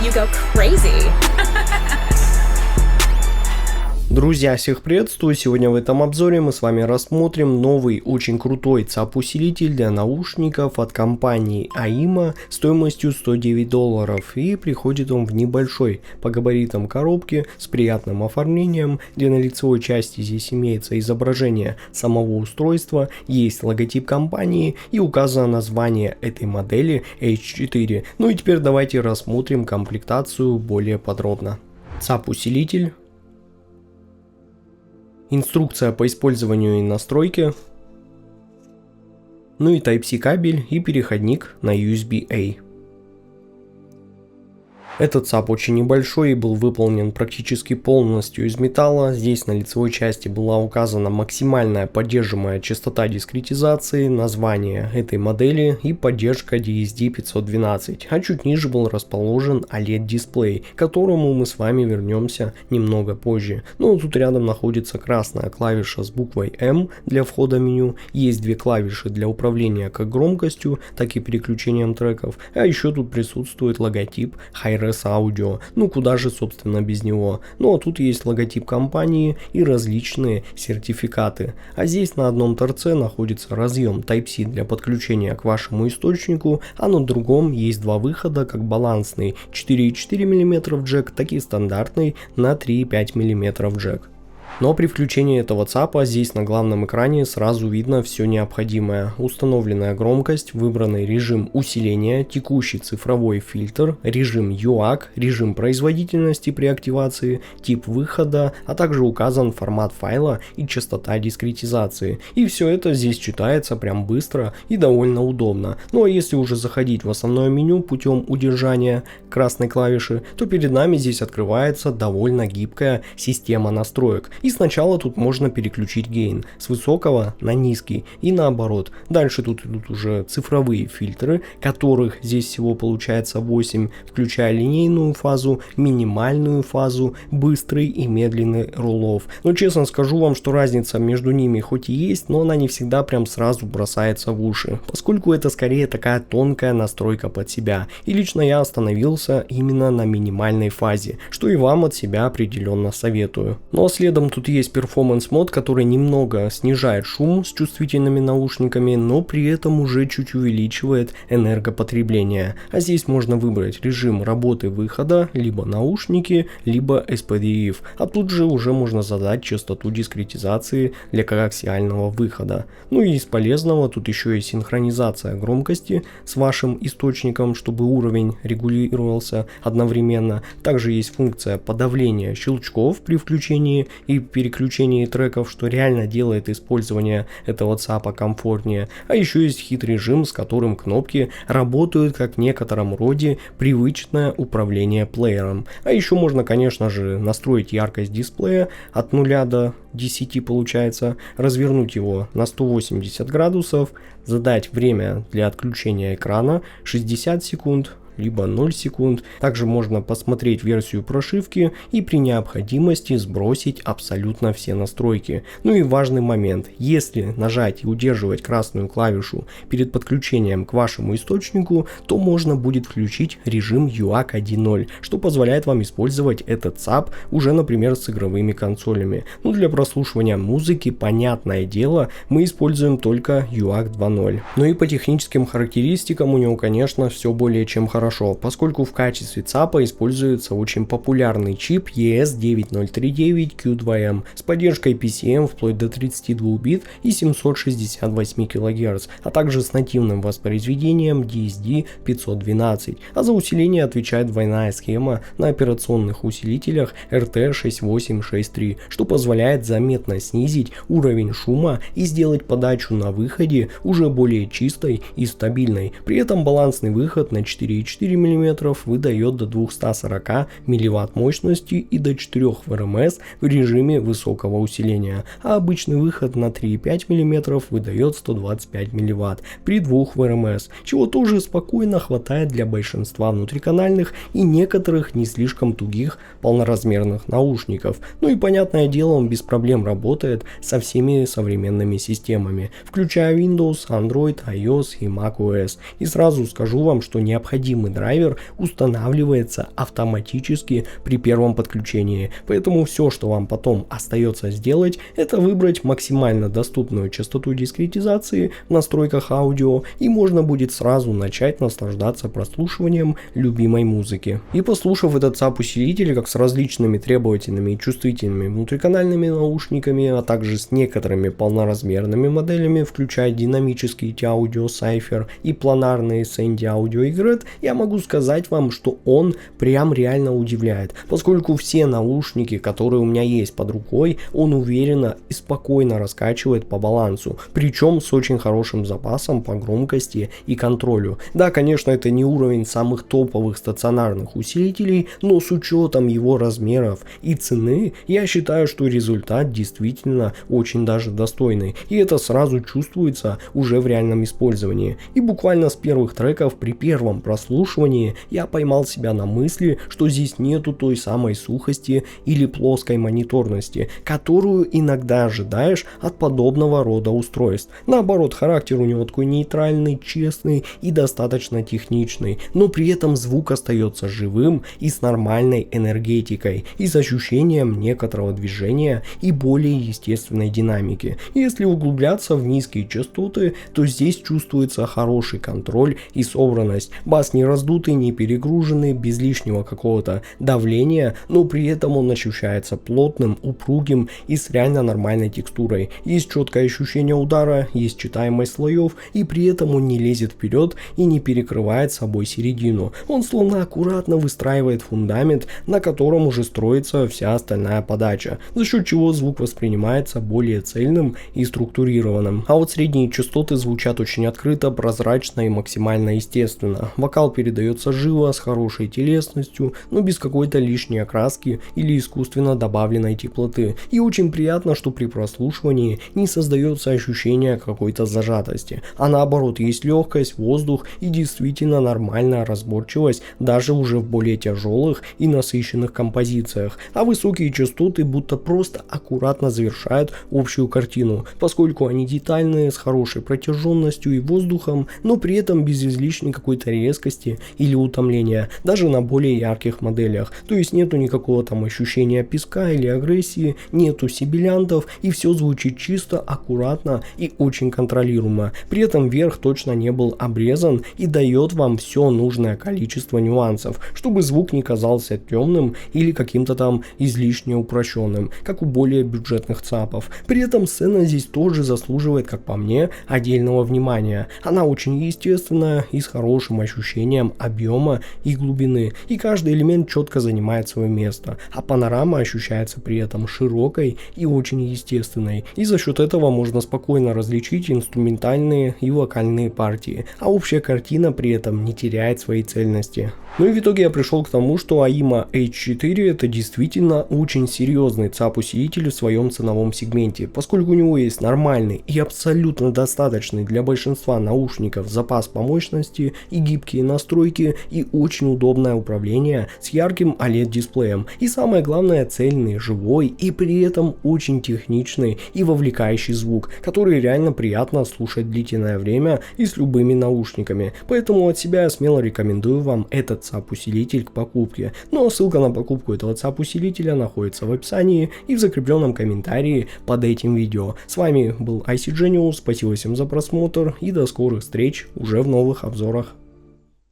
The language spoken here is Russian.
you go crazy. Друзья, всех приветствую! Сегодня в этом обзоре мы с вами рассмотрим новый очень крутой ЦАП-усилитель для наушников от компании AIMA стоимостью $109. И приходит он в небольшой по габаритам коробки с приятным оформлением, где на лицевой части здесь имеется изображение самого устройства, есть логотип компании и указано название этой модели H4. Ну и теперь давайте рассмотрим комплектацию более подробно. ЦАП-усилитель. Инструкция по использованию и настройке, ну и Type-C кабель и переходник на USB-A. Этот ЦАП очень небольшой и был выполнен практически полностью из металла. Здесь на лицевой части была указана максимальная поддерживаемая частота дискретизации, название этой модели и поддержка DSD-512. А чуть ниже был расположен OLED-дисплей, к которому мы с вами вернемся немного позже. Но тут рядом находится красная клавиша с буквой M для входа в меню. Есть две клавиши для управления как громкостью, так и переключением треков. А еще тут присутствует логотип Hi-Res Audio, ну куда же собственно без него. Ну а тут есть логотип компании и различные сертификаты. А здесь на одном торце находится разъем Type-C для подключения к вашему источнику, а на другом есть два выхода, как балансный 4,4 мм джек, так и стандартный на 3,5 мм джек. Но при включении этого ЦАПа здесь на главном экране сразу видно все необходимое. Установленная громкость, выбранный режим усиления, текущий цифровой фильтр, режим UAC, режим производительности при активации, тип выхода, а также указан формат файла и частота дискретизации. И все это здесь читается прям быстро и довольно удобно. Ну а если уже заходить в основное меню путем удержания красной клавиши, то перед нами здесь открывается довольно гибкая система настроек. И сначала тут можно переключить гейн с высокого на низкий и наоборот. Дальше тут идут уже цифровые фильтры, которых здесь всего получается 8, включая линейную фазу, минимальную фазу, быстрый и медленный рулов. Но честно скажу вам, что разница между ними хоть и есть, но она не всегда прям сразу бросается в уши, поскольку это скорее такая тонкая настройка под себя. И лично я остановился именно на минимальной фазе, что и вам от себя определенно советую. Ну а следом тут есть Performance мод, который немного снижает шум с чувствительными наушниками, но при этом уже чуть увеличивает энергопотребление. А здесь можно выбрать режим работы выхода, либо наушники, либо SPDIF. А тут же уже можно задать частоту дискретизации для коаксиального выхода. Ну и из полезного тут еще и синхронизация громкости с вашим источником, чтобы уровень регулировался одновременно. Также есть функция подавления щелчков при включении и переключении треков, что реально делает использование этого ЦАПа комфортнее. А еще есть хит-режим, с которым кнопки работают как в некотором роде привычное управление плеером. А еще можно, конечно же, настроить яркость дисплея от 0 до 10 получается, развернуть его на 180 градусов, задать время для отключения экрана 60 секунд, либо 0 секунд. Также можно посмотреть версию прошивки и при необходимости сбросить абсолютно все настройки. Ну и важный момент, если нажать и удерживать красную клавишу перед подключением к вашему источнику, то можно будет включить режим UAC 1.0, что позволяет вам использовать этот ЦАП уже, например, с игровыми консолями. Ну для прослушивания музыки, понятное дело, мы используем только UAC 2.0. Ну и по техническим характеристикам у него, конечно, все более чем хорошо, поскольку в качестве ЦАПа используется очень популярный чип ES9039Q2M с поддержкой PCM вплоть до 32 бит и 768 кГц, а также с нативным воспроизведением DSD-512, а за усиление отвечает двойная схема на операционных усилителях RT6863, что позволяет заметно снизить уровень шума и сделать подачу на выходе уже более чистой и стабильной. При этом балансный выход на 4,4 мм выдает до 240 мВт мощности и до 4 ВРМС в режиме высокого усиления, а обычный выход на 3,5 мм выдает 125 мВт при 2 ВРМС, чего тоже спокойно хватает для большинства внутриканальных и некоторых не слишком тугих полноразмерных наушников. Ну и понятное дело, он без проблем работает со всеми современными системами, включая Windows, Android, iOS и macOS. И сразу скажу вам, что необходимые необходимый драйвер устанавливается автоматически при первом подключении. Поэтому все, что вам потом остается сделать, это выбрать максимально доступную частоту дискретизации в настройках аудио, и можно будет сразу начать наслаждаться прослушиванием любимой музыки. И послушав этот САП-усилитель как с различными требовательными и чувствительными внутриканальными наушниками, а также с некоторыми полноразмерными моделями, включая динамический T-Audio Cypher и планарные Sandy Audio Y, я могу сказать вам, что он прям реально удивляет, поскольку все наушники, которые у меня есть под рукой, он уверенно и спокойно раскачивает по балансу, причем с очень хорошим запасом по громкости и контролю. Да, конечно, это не уровень самых топовых стационарных усилителей, но с учетом его размеров и цены, я считаю, что результат действительно очень даже достойный, и это сразу чувствуется уже в реальном использовании. И буквально с первых треков при первом прослушивании я поймал себя на мысли, что здесь нету той самой сухости или плоской мониторности, которую иногда ожидаешь от подобного рода устройств. Наоборот, характер у него такой нейтральный, честный и достаточно техничный, но при этом звук остается живым и с нормальной энергетикой, и с ощущением некоторого движения и более естественной динамики. Если углубляться в низкие частоты, то здесь чувствуется хороший контроль и собранность. Бас не раздутый, не перегруженный, без лишнего какого-то давления, но при этом он ощущается плотным, упругим и с реально нормальной текстурой. Есть четкое ощущение удара, есть читаемость слоев, и при этом он не лезет вперед и не перекрывает собой середину. Он словно аккуратно выстраивает фундамент, на котором уже строится вся остальная подача, за счет чего звук воспринимается более цельным и структурированным. А вот средние частоты звучат очень открыто, прозрачно и максимально естественно. Вокал передается живо, с хорошей телесностью, но без какой-то лишней окраски или искусственно добавленной теплоты. И очень приятно, что при прослушивании не создается ощущение какой-то зажатости, а наоборот есть легкость, воздух и действительно нормальная разборчивость даже уже в более тяжелых и насыщенных композициях. А высокие частоты будто просто аккуратно завершают общую картину, поскольку они детальные, с хорошей протяженностью и воздухом, но при этом без излишней какой-то резкости или утомления, даже на более ярких моделях. То есть нету никакого там ощущения песка или агрессии, нету сибилянтов, и все звучит чисто, аккуратно и очень контролируемо. При этом верх точно не был обрезан и дает вам все нужное количество нюансов, чтобы звук не казался темным или каким-то там излишне упрощенным, как у более бюджетных ЦАПов. При этом сцена здесь тоже заслуживает, как по мне, отдельного внимания. Она очень естественная и с хорошим ощущением объема и глубины, и каждый элемент четко занимает свое место, а панорама ощущается при этом широкой и очень естественной, и за счет этого можно спокойно различить инструментальные и вокальные партии, а общая картина при этом не теряет своей цельности. Ну и в итоге я пришел к тому, что AIMA H4 это действительно очень серьезный ЦАП-усилитель в своем ценовом сегменте, поскольку у него есть нормальный и абсолютно достаточный для большинства наушников запас по мощности и гибкие настройки и очень удобное управление с ярким OLED-дисплеем, и самое главное цельный, живой и при этом очень техничный и вовлекающий звук, который реально приятно слушать длительное время и с любыми наушниками. Поэтому от себя я смело рекомендую вам этот ЦАП-усилитель к покупке. Ну а ссылка на покупку этого ЦАП-усилителя находится в описании и в закрепленном комментарии под этим видео. С вами был IC Genius, спасибо всем за просмотр и до скорых встреч уже в новых обзорах.